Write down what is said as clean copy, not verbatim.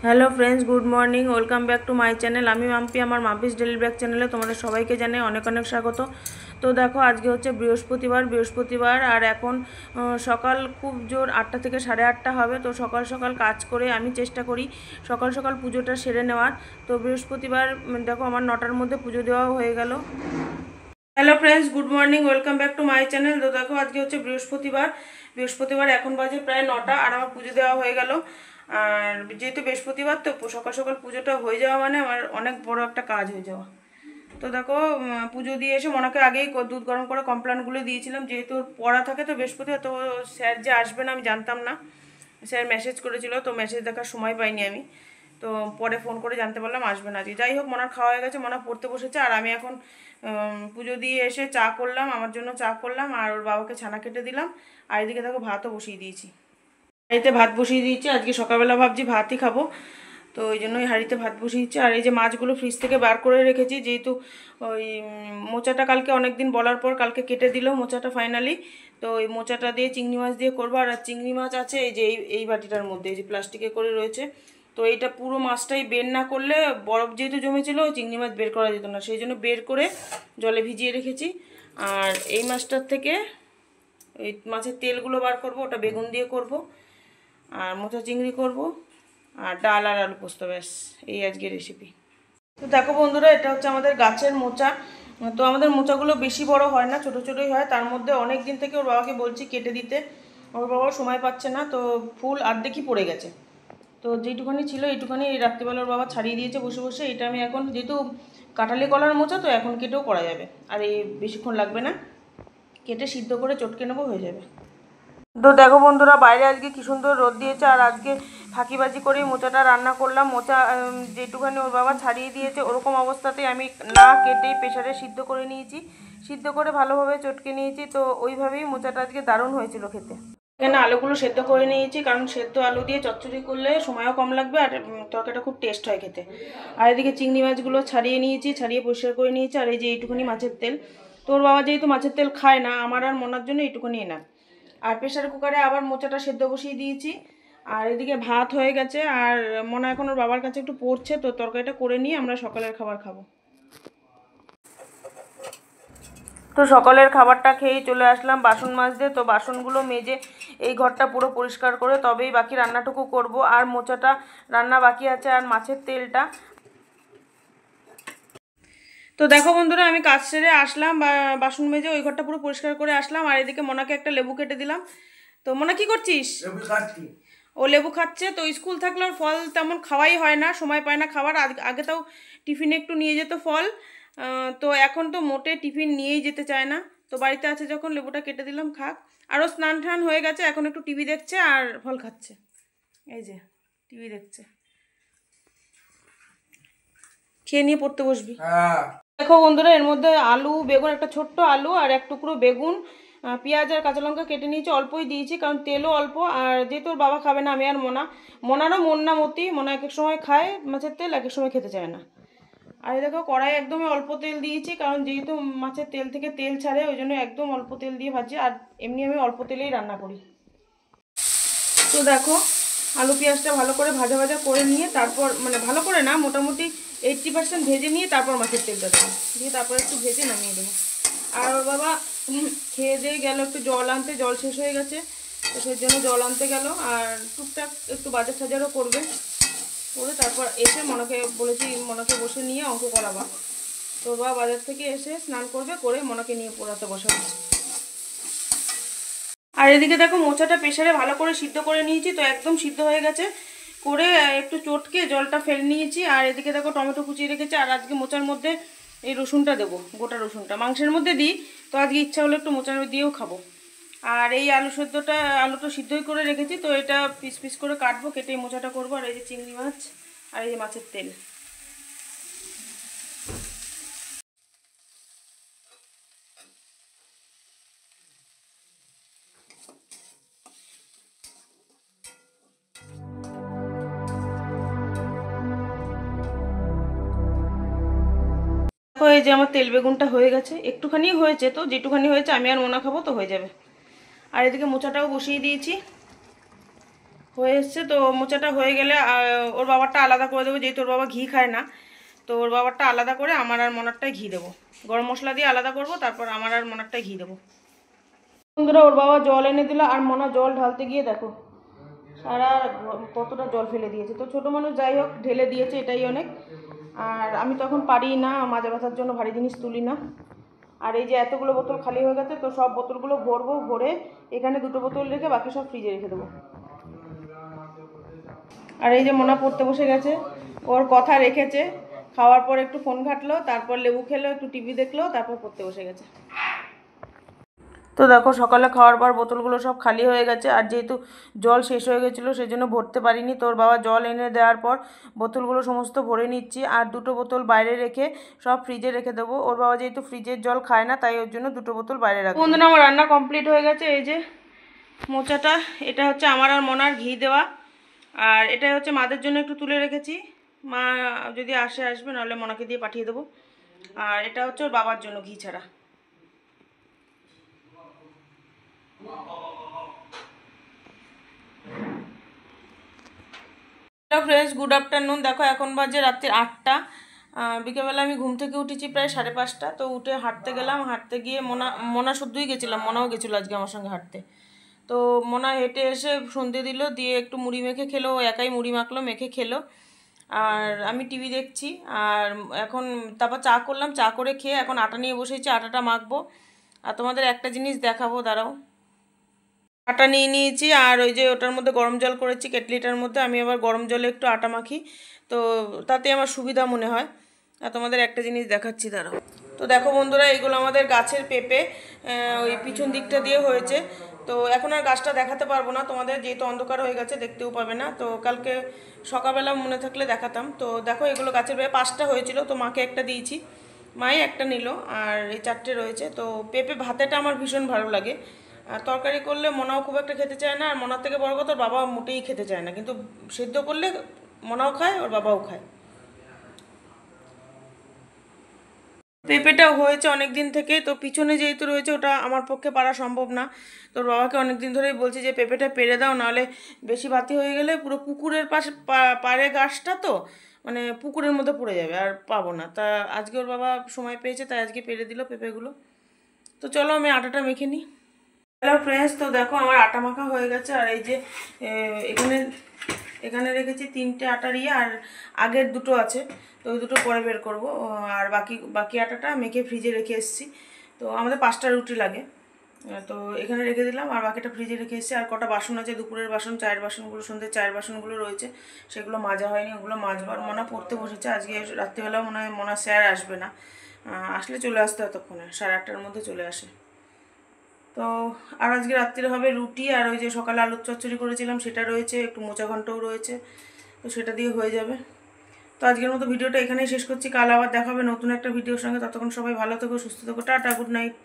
Hello friends, good morning, welcome back to my channel. আমি মাম্পি, আমার Mampi's daily back চ্যানেলে তোমাদের সবাইকে জানাই অনেক অনেক স্বাগত। তো দেখো, আজকে হচ্ছে বৃহস্পতিবার আর এখন সকাল খুব জোর 8টা থেকে 8:30 হবে। তো সকাল সকাল কাজ করে আমি চেষ্টা করি সকাল সকাল পুজোটা সেরে নেওয়ার। তো বৃহস্পতিবার দেখো আমার 9টার মধ্যে পুজো দেওয়াও হয়ে গেল। Hello friends, good morning, welcome back to my channel. তো দেখো, আজকে হচ্ছে বৃহস্পতিবার এখন বাজে প্রায় 9টা আর আমার পুজো দেওয়া হয়ে গেল। আর যেহেতু বৃহস্পতিবার, তো সকাল সকাল পুজোটা হয়ে যাওয়া মানে আমার অনেক বড় একটা কাজ হয়ে যাওয়া। তো দেখো, পুজো দিয়ে এসে মনাকে আগেই দুধ গরম করে কমপ্লেনগুলো দিয়েছিলাম, যেহেতু ওর পড়া থাকে তো বৃহস্পতিবার। তো স্যার যে আসবে না আমি জানতাম না, স্যার মেসেজ করেছিল, তো মেসেজ দেখার সময় পাইনি আমি। তো পরে ফোন করে জানতে পারলাম আসবে না আজকে। যাই হোক, মনার খাওয়া হয়ে গেছে, মনা পড়তে বসেছে আর আমি এখন পুজো দিয়ে এসে চা করলাম, আমার জন্য চা করলাম আর ওর বাবাকে ছানা কেটে দিলাম। আর এদিকে দেখো ভাতও বসিয়ে দিয়েছি, হাঁড়িতে ভাত বসিয়ে দিয়েছি। আজকে সকালবেলা ভাবছি ভাতই খাবো, তো ওই জন্যই হাঁড়িতে ভাত বসিয়েছি। আর এই যে মাছগুলো ফ্রিজ থেকে বার করে রেখেছি, যেহেতু ওই মোচাটা কালকে অনেক দিন বলার পর কালকে কেটে দিল মোচাটা ফাইনালি। তো ওই মোচাটা দিয়ে চিংড়ি মাছ দিয়ে করবো। আর চিংড়ি মাছ আছে এই যে এই বাটিটার মধ্যে, এই যে প্লাস্টিকে করে রয়েছে। তো এইটা পুরো মাছটাই বের না করলে, বরফ যেহেতু জমেছিল, চিংড়ি মাছ বের করা যেত না, সেই জন্য বের করে জলে ভিজিয়ে রেখেছি। আর এই মাছটার থেকে ওই মাছের তেলগুলো বার করব, ওটা বেগুন দিয়ে করব। আর মোচা চিংড়ি করব, আর ডাল আর আলু পোস্ত, ব্যাস এই আজকে রেসিপি। তো দেখো বন্ধুরা, এটা হচ্ছে আমাদের গাছের মোচা। তো আমাদের মোচাগুলো বেশি বড় হয় না, ছোটো ছোটোই হয়। তার মধ্যে অনেক দিন থেকে ওর বাবাকে বলছি কেটে দিতে, ওর বাবা সময় পাচ্ছে না। তো ফুল অর্ধেকই পড়ে গেছে। তো যেইটুখানি ছিল এইটুখানি এই রাত্রিবেলা ওর বাবা ছাড়িয়ে দিয়েছে বসে বসে। এটা আমি এখন, যেহেতু কাঁঠালি কলার মোচা, তো এখন কেটেও করা যাবে। আর এই বেশিক্ষণ লাগবে না, কেটে সিদ্ধ করে চটকে নেবো, হয়ে যাবে। তো দেখো বন্ধুরা, বাইরে আজকে কি সুন্দর রোদ দিয়েছে। আর আজকে ফাঁকিবাজি করেই মোচাটা রান্না করলাম। মোচা যেটুখানি ওর বাবা ছাড়িয়ে দিয়েছে ওরকম অবস্থাতেই আমি না কেটেই প্রেশারে সিদ্ধ করে নিয়েছি, সিদ্ধ করে ভালোভাবে চটকে নিয়েছি। তো ওইভাবেই মোচাটা আজকে দারুণ হয়েছিল খেতে। এখানে আলুগুলো সেদ্ধ করে নিয়েছি, কারণ সেদ্ধ আলু দিয়ে চচ্চড়ি করলে সময়ও কম লাগবে আর তরকারিটা খুব টেস্ট হয় খেতে। আর এদিকে চিংড়ি মাছগুলো ছাড়িয়ে নিয়েছি, ছাড়িয়ে পরিষ্কার করে নিয়েছি। আর এই যে এইটুখানি মাছের তেল, তোর বাবা যেহেতু মাছের তেল খায় না, আমার আর মনার জন্য এইটুকুনি না। আর প্রেশার কুকারে আবার মোচাটা সেদ্ধ বসিয়ে দিয়েছি। আর এদিকে ভাত হয়ে গেছে, আর মনা এখন ওর বাবার কাছে একটু পড়ছে, তো তরকারিটা করে নিয়ে আমরা সকালের খাবার খাবো। তো সকালের খাবারটা খেয়েই চলে আসলাম বাসন মাজতে। তো বাসনগুলো মেজে এই ঘরটা পুরো পরিষ্কার করে তবেই বাকি রান্নাটুকু করব। আর মোচাটা রান্না বাকি আছে, আর মাছের তেলটা। তো দেখো বন্ধুরা, আমি কাজ সেরে আসলাম, বাসন মেজে ওই ঘরটা পুরো পরিষ্কার করে আসলাম। আর এদিকে মনাকে একটা লেবু কেটে দিলাম। তো মনা, কি করছিস? ও লেবু খাচ্ছে। তো স্কুল থাকলে ওর ফল তেমন খাওয়াই হয় না, সময় পায় না খাবার। আগে তাও টিফিনে একটু নিয়ে যেত ফল, তো এখন তো মোটে টিফিন নিয়েই যেতে চায় না। তো বাড়িতে আছে যখন, লেবুটা কেটে দিলাম, খাক। আরও স্নান টান হয়ে গেছে, এখন একটু টিভি দেখছে আর ফল খাচ্ছে। এই যে টিভি দেখছে, খেয়ে নিয়ে পড়তে বসবি। দেখো বন্ধুরা, এর মধ্যে আলু বেগুন, একটা ছোট্ট আলু আর এক টুকরো বেগুন, পেঁয়াজ আর কাঁচা লঙ্কা কেটে নিয়েছি। অল্পই দিয়েছি, কারণ তেলও অল্প। আর যেহেতু ওর বাবা খাবে না, আমি আর মনারও মন না মতি। মনা এক এক সময় খায় মাছের তেল, এক এক সময় খেতে চায় না। আর এই দেখো, কড়াই একদমই অল্প তেল দিয়েছি, কারণ যেহেতু মাছের তেল থেকে তেল ছাড়ে, ওই জন্য একদম অল্প তেল দিয়ে ভাজি। আর এমনি আমি অল্প তেলেই রান্না করি। তো দেখো, আলু পেঁয়াজটা ভালো করে ভাজা ভাজা করে নিয়ে তারপর, মানে ভালো করে না, মোটামুটি 80% ভেজে নিয়ে তারপর মাছের তেলটা দেবো, দিয়ে তারপর একটু ভেজে নামিয়ে দেবো। আর ওর বাবা খেয়ে দিয়ে গেল একটু জল আনতে, জল শেষ হয়ে গেছে, তো সেই জন্য জল আনতে গেল। আর টুকটাক একটু বাজার সাজারও করবে, করে তারপর এসে মনাকে বলেছি মনাকে বসে নিয়ে অঙ্ক করাবা। তো ওর বাবা বাজার থেকে এসে স্নান করবে, করে মনাকে নিয়ে পড়াতে বসাবে। আর এদিকে দেখো, মোচাটা প্রেসারে ভালো করে সিদ্ধ করে নিয়েছি, তো একদম সিদ্ধ হয়ে গেছে। করে একটু চটকে জলটা ফেলে নিয়েছি। আর এদিকে দেখো, টমেটো কুচিয়ে রেখেছি। আর আজকে মোচার মধ্যে এই রসুনটা দেবো, গোটা রসুনটা মাংসের মধ্যে দিই, তো আজকে ইচ্ছা হলো একটু মোচার দিয়েও খাবো। আর এই আলুটা সিদ্ধই করে রেখেছি, তো এটা পিস পিস করে কাটবো, কেটে মোচাটা করবো। আর এই যে চিংড়ি মাছ, আর এই যে মাছের তেল। এই যে আমার তেল বেগুনটা হয়ে গেছে, একটুখানি হয়েছে, তো যেটুখানি হয়েছে আমি আর মোনা খাবো, তো হয়ে যাবে। আর এদিকে মোচাটাও বসিয়ে দিয়েছি। হয়ে এসছে। তো মোচাটা হয়ে গেলে ওর বাবারটা আলাদা করে দেবো, যেহেতু ওর বাবা ঘি খায় না। তো ওর বাবারটা আলাদা করে আমার আর মনারটায় ঘি দেবো, গরম মশলা দিয়ে আলাদা করব, তারপর আমার আর মনারটায় ঘি দেবো। বন্ধুরা, ওর বাবা জল এনে দিল, আর মনা জল ঢালতে গিয়ে দেখো সারা কতটা জল ফেলে দিয়েছে। তো ছোটো মানুষ যাই হোক ঢেলে দিয়েছে, এটাই অনেক। আর আমি তখন পারি না, মাজা ব্যথার জন্য ভারী জিনিস তুলি না। আর এই যে এতগুলো বোতল খালি হয়ে গেছে, তো সব বোতলগুলো ভরবো, ভরে এখানে 2টো বোতল রেখে বাকি সব ফ্রিজে রেখে দেবো। আর এই যে মোনা পড়তে বসে গেছে, ওর কথা রেখেছে, খাওয়ার পর একটু ফোন ঘাটলো, তারপর লেবু খেলো, একটু টিভি দেখলো, তারপর পড়তে বসে গেছে। তো দেখো সকালে খাওয়ার পর বোতলগুলো সব খালি হয়ে গেছে, আর যেহেতু জল শেষ হয়ে গেছিলো সেই জন্য ভরতে পারিনি। তোর বাবা জল এনে দেওয়ার পর বোতলগুলো সমস্ত ভরে নিচ্ছি, আর 2টো বোতল বাইরে রেখে সব ফ্রিজে রেখে দেবো। ওর বাবা যেহেতু ফ্রিজের জল খায় না, তাই ওর জন্য 2টো বোতল বাইরে রাখবো। বন্ধুরা, আমার রান্না কমপ্লিট হয়ে গেছে। এই যে মোচাটা, এটা হচ্ছে আমার আর মনার ঘি দেওয়া, আর এটা হচ্ছে মাদের জন্য একটু তুলে রেখেছি, মা যদি আসবে, নাহলে মনাকে দিয়ে পাঠিয়ে দেবো। আর এটা হচ্ছে ওর বাবার জন্য ঘি ছাড়া। Hello friends, good afternoon. দেখো এখন বাজে রাত্রি 8টা। বিকেলবেলা আমি ঘুম থেকে উঠেছি প্রায় 5:30। তো উঠে হাঁটতে গেলাম, হাঁটতে গিয়ে মোনা শুদ্ধই গেছিলাম, মোনাও গেছিলো আজকে আমার সঙ্গে হাঁটতে। তো মোনা হেঁটে এসে সন্ধে দিল, দিয়ে একটু মুড়ি মেখে খেলো, ও একাই মুড়ি মাখলো, মেখে খেলো। আর আমি টিভি দেখছি। আর এখন তারপর চা করলাম, চা করে খেয়ে এখন আটা নিয়ে বসেছি, আটাটা মাখবো। আর তোমাদের একটা জিনিস দেখাবো, দাঁড়াও। আটা নিয়ে নিয়েছি, আর ওই যে ওটার মধ্যে গরম জল করেছি কেটলিটার মধ্যে, আমি আবার গরম জলে একটু আটা মাখি, তো তাতে আমার সুবিধা মনে হয়। আর তোমাদের একটা জিনিস দেখাচ্ছি, দাঁড়াও। তো দেখো বন্ধুরা, এইগুলো আমাদের গাছের পেঁপে, ওই পিছন দিকটা দিয়ে হয়েছে। তো এখন আর গাছটা দেখাতে পারবো না তোমাদের, যেহেতু অন্ধকার হয়ে গেছে, দেখতেও পাবে না। তো কালকে সকালবেলা মনে থাকলে দেখাতাম। তো দেখো এগুলো গাছের পেঁপে 5টা হয়েছিল, তো মাকে একটা দিয়েছি, মাই একটা নিল, আর এই 4টে রয়েছে। তো পেঁপে ভাতেটা আমার ভীষণ ভালো লাগে। আর তরকারি করলে মনাও খুব একটা খেতে চায় না, আর মনার থেকে বড় কথা ওর বাবা মোটেই খেতে চায় না, কিন্তু সেদ্ধ করলে মনাও খায়, ওর বাবাও খায়। পেঁপেটা হয়েছে অনেক দিন থেকে, তো পিছনে যেহেতু রয়েছে ওটা আমার পক্ষে পারা সম্ভব না। তোর বাবাকে অনেক দিন ধরেই বলছি যে পেঁপেটা পেরে দাও, নাহলে বেশি বাতি হয়ে গেলে পুরো পুকুরের পাশে পাড়ে গাছটা, তো মানে পুকুরের মধ্যে পড়ে যাবে, আর পাবো না। তা আজকে ওর বাবা সময় পেয়েছে, তাই আজকে পেরে দিল পেঁপেগুলো। তো চলো আমি আটাটা মেখে নিই। হ্যালো ফ্রেন্ডস, তো দেখো আমার আটা মাখা হয়ে গেছে। আর এই যে এখানে এখানে রেখেছি 3টে আটার ইয়ে, আর আগের 2টো আছে, তো ওই 2টো পরে বের করব। আর বাকি বাকি আটাটা মেখে ফ্রিজে রেখে এসেছি। তো আমাদের 5টা রুটি লাগে, তো এখানে রেখে দিলাম, আর বাকিটা ফ্রিজে রেখে এসেছি। আর কটা বাসন আছে, দুপুরের বাসন, চায়ের বাসনগুলো, সন্ধ্যের চায়ের বাসনগুলো রয়েছে, সেগুলো মাজা হয়নি, ওগুলো মাজবার। মনা পড়তে বসেছে আজকে রাত্রিবেলা, মনে হয় মনা স্যার আসবে না, আসলে চলে আসতে এতক্ষণে 8:30-টার মধ্যে চলে আসে। তো আর আজকে রাত্রিরে হবে রুটি, আর ওই যে সকালে আলুর চচ্চড়ি করেছিলাম সেটা রয়েছে, একটু মোচা ঘন্টও রয়েছে, তো সেটা দিয়ে হয়ে যাবে। তো আজকের মতো ভিডিওটা এখানেই শেষ করছি, কাল আবার দেখাবে নতুন একটা ভিডিওর সঙ্গে। ততক্ষণ সবাই ভালো থেকো, সুস্থ থেকো, টাটা, গুড নাইট।